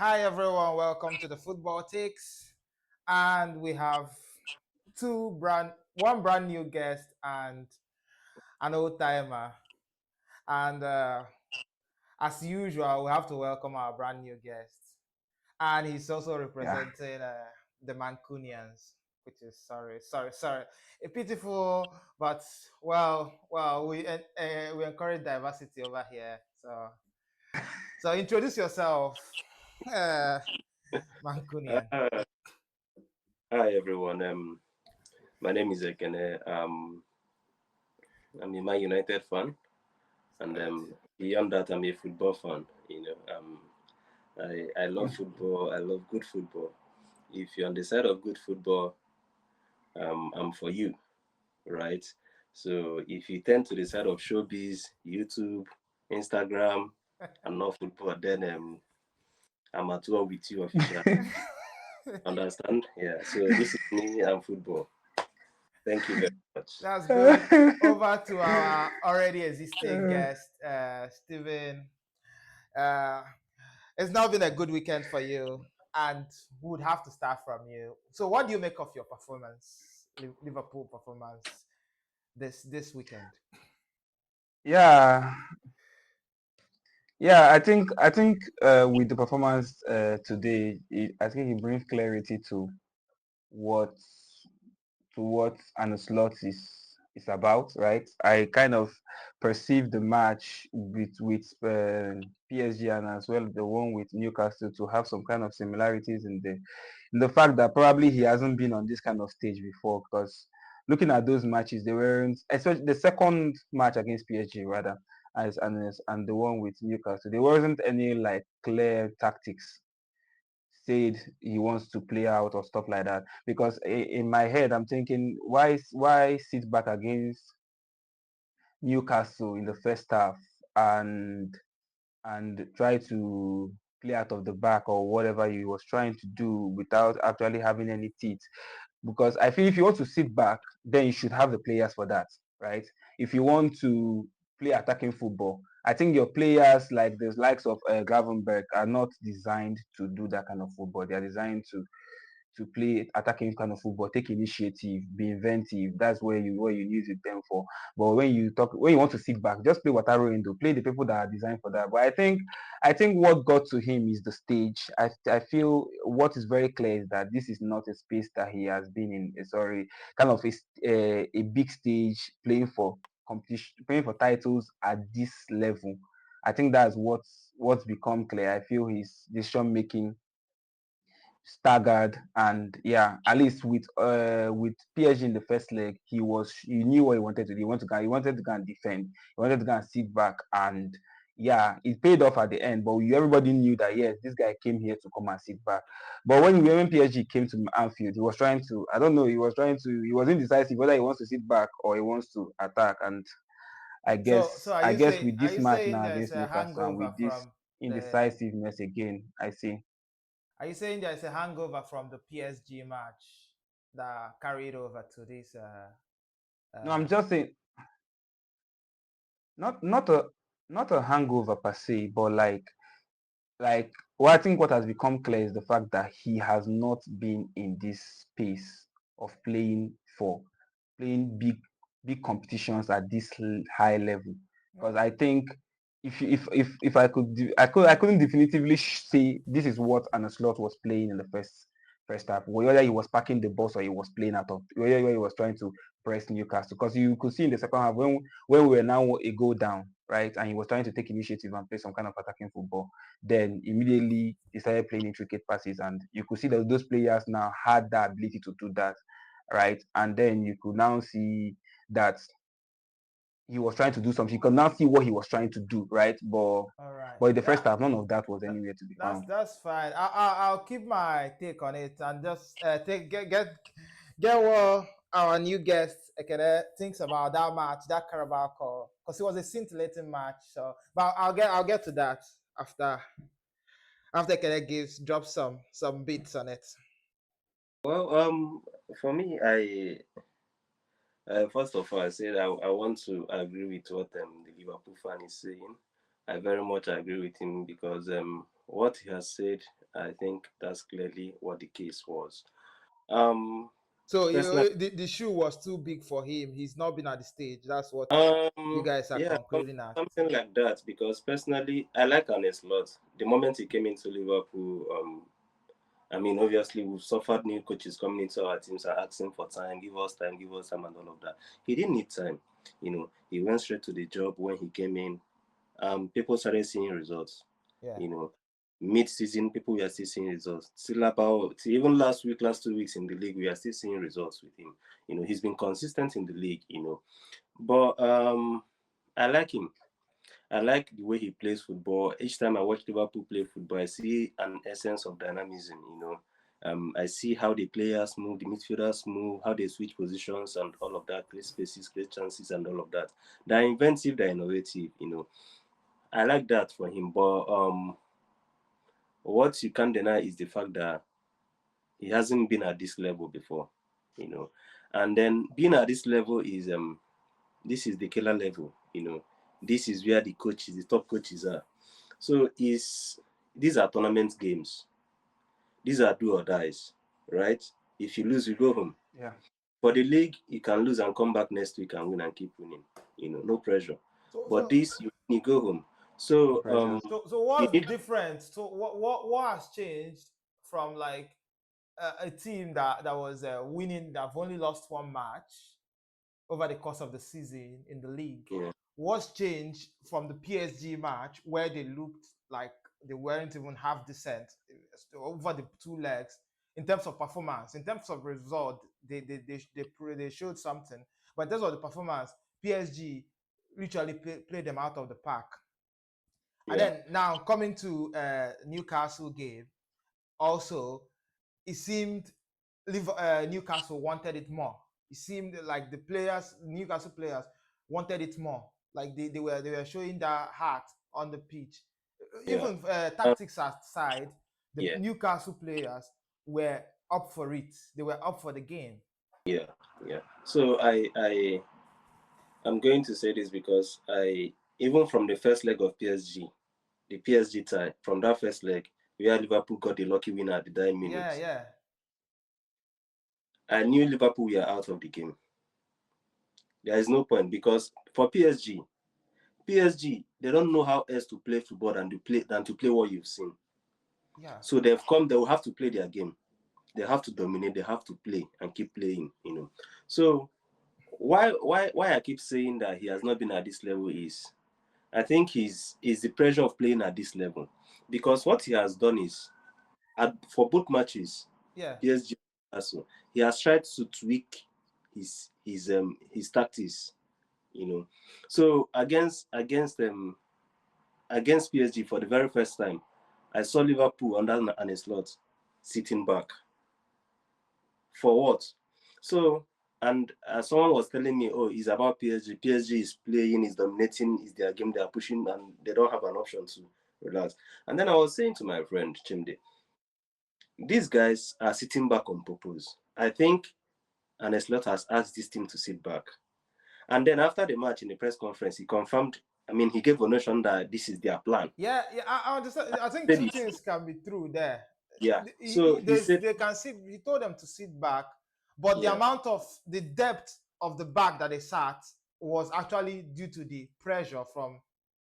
Hi everyone, welcome to the Football Takes. And we have one brand new guest and an old timer. And as usual, we have to welcome our brand new guest. And he's also Yeah. representing the Mancunians, which is sorry, a pitiful, but we encourage diversity over here. So introduce yourself, uh, Mancunian. Uh, Hi everyone. My name is Ekene. I'm a Man United fan, and Great. beyond that, I'm a football fan. I love football. I love good football. If you're on the side of good football, I'm for you, right? So if you tend to the side of showbiz, YouTube, Instagram, and not football, then I'm at war with you officially. Understand? Yeah. So this is me and football. Thank you very much. That's good. Over to our already existing guest, Stephen. Uh, it's now been a good weekend for you, and we would have to start from you. So, what do you make of your performance, Liverpool performance this weekend? Yeah, yeah. I think with the performance today, I think it brings clarity what what an slot is about, right? I kind of perceive the match with PSG and as well the one with Newcastle to have some kind of similarities in the fact that probably he hasn't been on this kind of stage before because looking at those matches, they weren't, especially the second match against PSG rather, and the one with Newcastle, there wasn't any like clear tactics said he wants to play out or stuff like that. Because in my head, I'm thinking, why sit back against Newcastle in the first half and try to play out of the back or whatever he was trying to do without actually having any teeth? Because I feel if you want to sit back, then you should have the players for that, right? If you want to play attacking football, I think your players like the likes of Gravenberg are not designed to do that kind of football. They are designed to play attacking kind of football, take initiative, be inventive. That's where you use them for. But when you want to sit back, just play Wataru Endo, play the people that are designed for that. But I think what got to him is the stage. I feel what is very clear is that this is not a space that he has been in. Sorry, kind of a big stage playing for competition, playing for titles at this level. I think that's what's become clear. I feel his decision making staggered, and yeah, at least with PSG in the first leg, he knew what he wanted to do. He wanted to go and defend. He wanted to go and sit back, and yeah, it paid off at the end. But everybody knew that yes, this guy came here to come and sit back. But when PSG came to Anfield, he was trying to, I don't know, he was indecisive whether he wants to sit back or he wants to attack. And So I guess with are this you match saying now there's against a Newcastle and hangover with this from the? indecisiveness again, I see. Are you saying there's a hangover from the PSG match that carried over to this? No, I'm Uh, just saying not not a hangover per se, but like well, I think what has become clear is the fact that he has not been in this space of playing big competitions at this high level. Because I think if I could I couldn't definitively say this is what an slot was playing in the first half, whether he was packing the bus or he was playing out of whether he was trying to press Newcastle. Because you could see in the second half when we were now a goal down, right, and he was trying to take initiative and play some kind of attacking football, then immediately he started playing intricate passes, and you could see that those players now had that ability to do that, right? And then you could now see that he was trying to do something. You could now see what he was trying to do, right? all right. But in the Yeah, first half, none of that was that, anywhere to be that's found. that's fine. I'll keep my take on it and just get what our new guest Ekene thinks about that match, that Carabao Cup, because it was a scintillating match. So, but I'll get to that after Ekene drops some bits on it. Well, for me, first of all, I said I want to agree with what the Liverpool fan is saying. I very much agree with him because what he has said, I think that's clearly what the case was. Um, So Personally, the shoe was too big for him. He's not been at the stage. That's what you guys are yeah, concluding at. something like that. Because personally, I like Arne Slot. The moment he came into Liverpool, I mean, obviously, we've suffered new coaches coming into our teams and asking for time, give us time, and all of that. He didn't need time. He went straight to the job when he came in. People started seeing results. Yeah. You know, mid-season, people were still seeing results. Still about even last week, last 2 weeks in the league, we are still seeing results with him. He's been consistent in the league. But I like him. I like the way he plays football. Each time I watch Liverpool play football, I see an essence of dynamism. I see how the players move, the midfielders move, how they switch positions and all of that, create spaces, create chances, and all of that. They're inventive, they're innovative. I like that for him. But what you can't deny is the fact that he hasn't been at this level before. You know, and then being at this level is this is the killer level. This is where the top coaches are. So these are tournament games. These are do or dies, right? If you lose, you go home. Yeah. For the league, you can lose and come back next week and win and keep winning. No pressure. So But so this, you go home. No So pressures. so you what's the need, difference? So what has changed from like a team that was winning, that have only lost one match over the course of the season in the league? yeah, What's changed from the PSG match where they looked like they weren't even half decent over the two legs in terms of performance, in terms of result, they showed something, but in terms of the performance, PSG literally played them out of the park. And yeah, then now coming to Newcastle game, also it seemed Newcastle wanted it more. It seemed like the players, Newcastle players, wanted it more. Like they were showing their heart on the pitch. yeah, Even um, tactics aside, the yeah, Newcastle players were up for it. They were up for the game. yeah, yeah. So I'm going to say this because even from the first leg of PSG, the PSG tie, from that first leg, where Liverpool got the lucky winner at the dying Yeah, minute, yeah, I knew Liverpool were out of the game. There is no point because for PSG, they don't know how else to play football than to play what you've seen. yeah, So they will have to play their game. They have to dominate, they have to play and keep playing. So why I keep saying that he has not been at this level is I think is the pressure of playing at this level. Because what he has done is for both matches, yeah, PSG also, he has tried to tweak his tactics, you know. So against PSG for the very first time, I saw Liverpool under an slot sitting back. For what? So, and someone was telling me, oh, it's about PSG. PSG is playing, is dominating, is their game, they are pushing, and they don't have an option to relax. And then I was saying to my friend Chimde, these guys are sitting back on purpose. I think Arne Slot has asked this team to sit back. And then after the match in the press conference, he confirmed, I mean, he gave a notion that this is their plan. yeah, yeah. I understand. I think two Said things can be true there. yeah. So he said, They can sit. He told them to sit back, but the yeah. amount of the depth of the back that they sat was actually due to the pressure from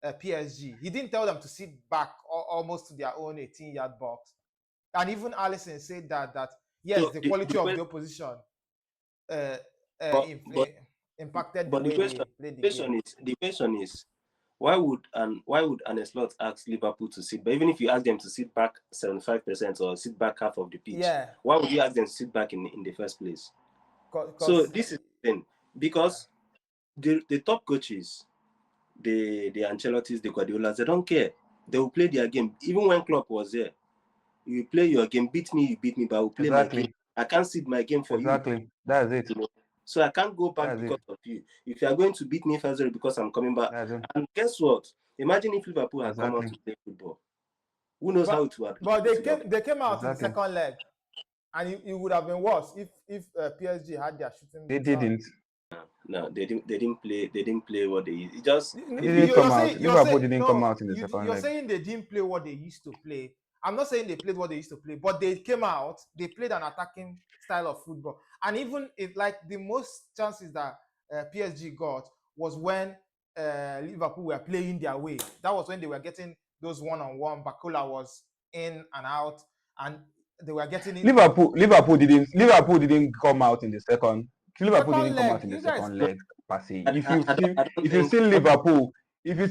PSG. He didn't tell them to sit back almost to their own 18-yard box. And even Allison said that yes, So the the, quality the of the question, opposition uh, uh, but, in, but, uh, impacted the but the way question, they played the game. the question is, why would Arne Slot ask Liverpool to sit back? Even if you ask them to sit back 75% or sit back half of the pitch, Yeah, why would you ask them to sit back in the first place? So because this is the thing. yeah, Because the top coaches, the Ancelottis, the Guardiolas, they don't care. They will play their game. Even when Klopp was there, you play your game, beat me, you beat me, but I will play my game. Exactly. I can't sit my game for you. Exactly. That's it. You know. So I can't go back That's it. because of you. If you are going to beat me 5-0 because I'm coming back, That's it. and guess what? Imagine if Liverpool had come out Exactly. to play football. Who knows how but it would have they came out in the Exactly. second leg, and it would have been worse if PSG had their shooting They boots on. didn't. No, they didn't. They didn't play. They didn't play what they. It just They if you didn't look. come out. You're Liverpool saying didn't come no. out in the second You're leg. saying they didn't play what they used to play. I'm not saying they played what they used to play, but they came out. They played an attacking style of football, and even if like the most chances that PSG got was when Liverpool were playing their way. That was when they were getting those one-on-one. Bakula was in and out, and they were getting into Liverpool didn't come out in the second. Liverpool second didn't come leg. out in the You guys, second No, leg per se. I, If I, you I don't. see I don't if you think. see Liverpool, if you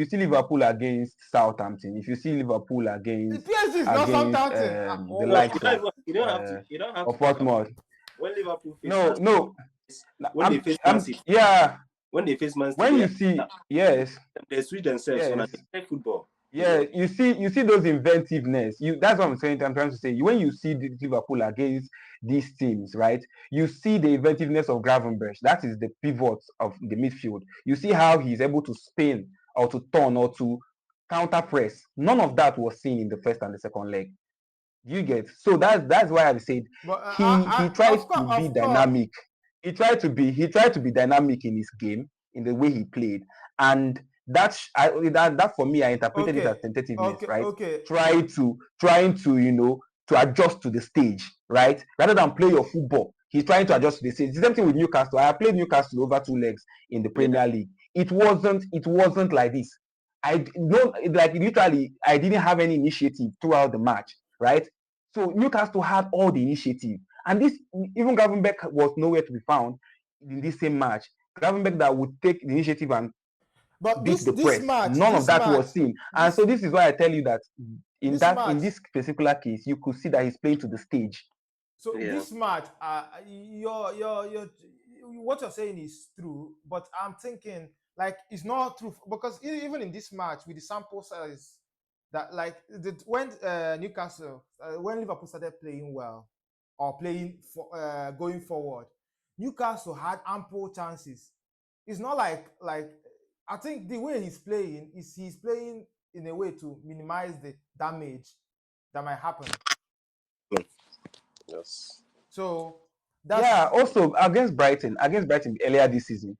see Liverpool against Southampton, if you see Liverpool the against PSG is not Southampton. the No, likes of you don't have to. You don't have to talk about Portsmouth, when Liverpool face no, Man no, City. When they face Man City, yeah. when they face Man City, When you see, yes, they switch themselves on and yes, they play football. yeah, you see those inventiveness. That's what I'm trying to say. When you see the Liverpool against these teams, right? You see the inventiveness of Gravenberch. That is the pivot of the midfield. You see how he's able to spin or to turn or to counter press. None of that was seen in the first and the second leg. You get, so that's why I said But he tried to be of course, dynamic. He tried to be dynamic in his game, in the way he played, and that for me, I interpreted it as okay, tentativeness, right? okay. Trying to to adjust to the stage, right? Rather than play your football, he's trying to adjust to the stage. The same thing with Newcastle. I played Newcastle over 2 legs in the Yeah, Premier League. It wasn't like this. I don't like literally. I didn't have any initiative throughout the match, right? So Newcastle had all the initiative, and this even Gravenberch was nowhere to be found in this same match. Gravenberch that would take the initiative and But beat the press. None of that was seen, and so this this is why I tell you that this match. in this particular case, you could see that he's playing to the stage. So yeah. this match, your what you're saying is true, but I'm thinking like it's not true because even in this match with the sample size that like when Newcastle when Liverpool started playing well or playing for going forward, Newcastle had ample chances. It's not like I think the way he's playing is he's playing in a way to minimize the damage that might happen. Yes. So Yeah. that's Also against Brighton earlier this season,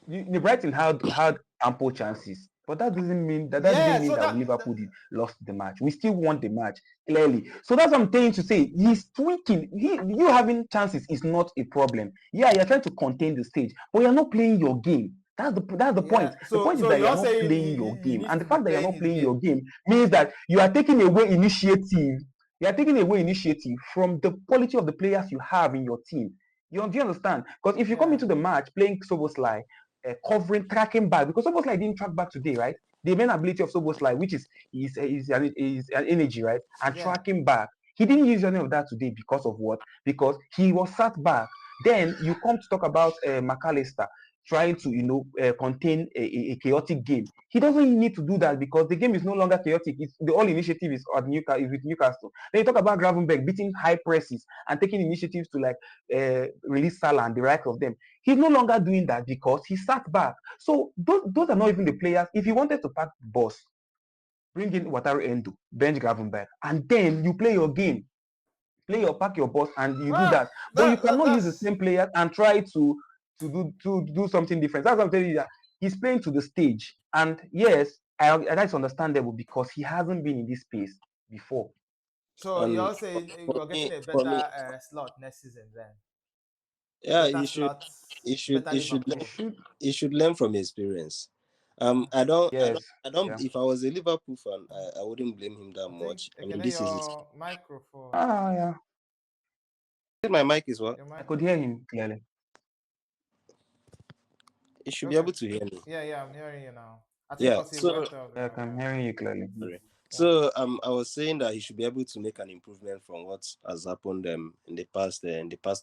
the Brighton had ample chances, but that didn't yeah. mean So that Liverpool did lost the match. We still won the match clearly. So that's what I'm trying to say. He's tweaking. You having chances is not a problem. Yeah, you're trying to contain the stage, but you're not playing your game. That's the yeah. point. The So point is so that you're you're not saying playing your he game, needs and to the be fact that you're playing not his playing game. your game means that you are taking away initiative. You are taking away initiative from the quality of the players you have in your team. Do you understand? Because if you come Yeah. into the match playing Soboslai, covering, tracking back, because Soboslai didn't track back today, right? The main ability of Soboslai, which is an energy, right? And Yeah. tracking back. He didn't use any of that today because of what? Because he was sat back. Then you come to talk about McAllister trying to contain a chaotic game. He doesn't need to do that because the game is no longer chaotic. The all initiative is at Newcastle, is with Newcastle. Then you talk about Gravenberg beating high presses and taking initiatives to like release Salah and the rest of them. He's no longer doing that because he sat back. So those are not even the players. If he wanted to pack the boss, bring in Wataru Endo, bench Gravenberg, and then you play your game, pack your boss, and you do Well, that. But you cannot use the that's same players and try to do something different. That's what I'm telling you, that he's playing to the stage. And yes, that's understandable because he hasn't been in this space before. so And you're saying for we're getting me, a for better me, slot next season then. yeah, Better slot, better he should He Liverpool. should. learn from experience. Uh, I don't, Yes. I don't. Yeah. If I was a Liverpool fan, I wouldn't blame him that I think much. I can mean, I this is his. your microphone. Yeah. My mic is what? Your I mic. could hear him clearly. You should be Okay. able to hear me. Yeah, I'm hearing you now. I think Yeah. because it So went off. Yeah, I'm hearing you clearly. sorry. Yeah. I was saying that he should be able to make an improvement from what has happened in the past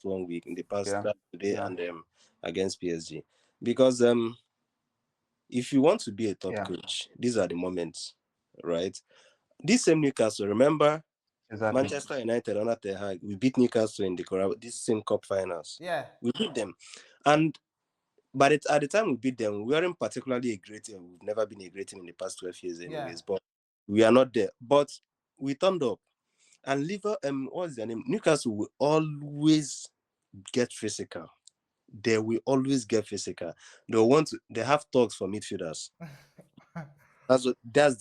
1 week, in the past Yeah. today Yeah. and against PSG, because if you want to be a top Yeah. coach, these are the moments, right? This same Newcastle, remember Exactly. Manchester United under Ten Hag, we beat Newcastle in the this same cup finals. Yeah. We beat them, and at the time we beat them, we weren't particularly a great team. We've never been a great team in the past 12 years, Yeah. anyways. But we are not there. But we turned up, and what's their name? Newcastle will always get physical. they will always get physical. They have talks for midfielders. That's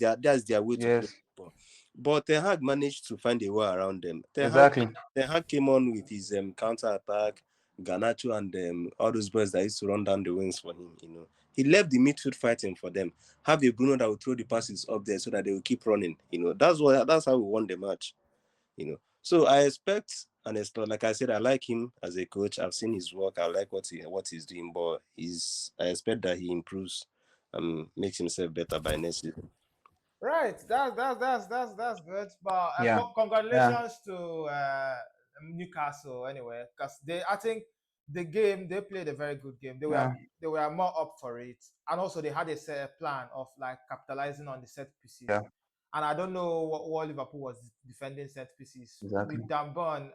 their way to play Yes, football. But Ten Hag managed to find a way around them. exactly. Ten Hag came on with his counter attack, Ganacho and all those boys that used to run down the wings for him. He left the midfield fighting for them. Have a Bruno that will throw the passes up there so that they will keep running. That's how we won the match. So I expect and like I said, I like him as a coach. I've seen his work. I like what he's doing, but I expect that he improves and makes himself better by next season. Right, that's good. But Yeah, yeah, congratulations to Newcastle anyway, because I think the game they played a very good game. yeah, They were more up for it, and also they had a set plan of like capitalizing on the set pieces. yeah, And I don't know what Liverpool was defending set pieces exactly. with Dambon,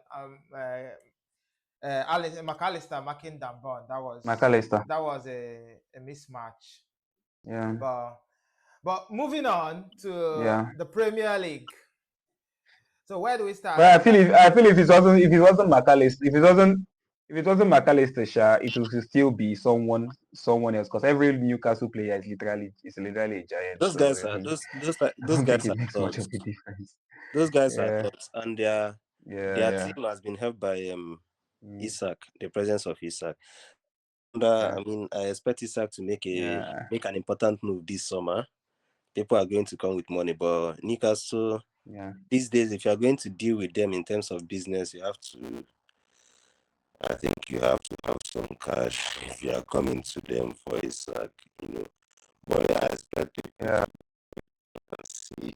Alex McAllister marking Dambon. McAllister. That was a mismatch, Yeah, but. But moving on to yeah. the Premier League. So where do we start? But I feel if it wasn't McAllister, if it wasn't McAllister, Sha, it would still be someone else. Because every Newcastle player is literally a giant. Those So guys I are mean, I those don't think guys it are makes much dogs. of a difference. Those guys are Yeah, dogs, and their yeah, team has been helped by yeah, Isak, the presence of Isak. And yeah, I mean, I expect Isak to yeah, make an important move this summer. People are going to come with money, but Newcastle yeah, these days, if you are going to deal with them in terms of business, I think you have to have some cash if you are coming to them for Isak, you know. But I expect people yeah, to see.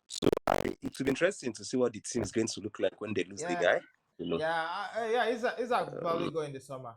So it will be interesting to see what the team is going to look like when they lose the Yeah, guy. You know, yeah, yeah. Isaac probably um, go in the summer.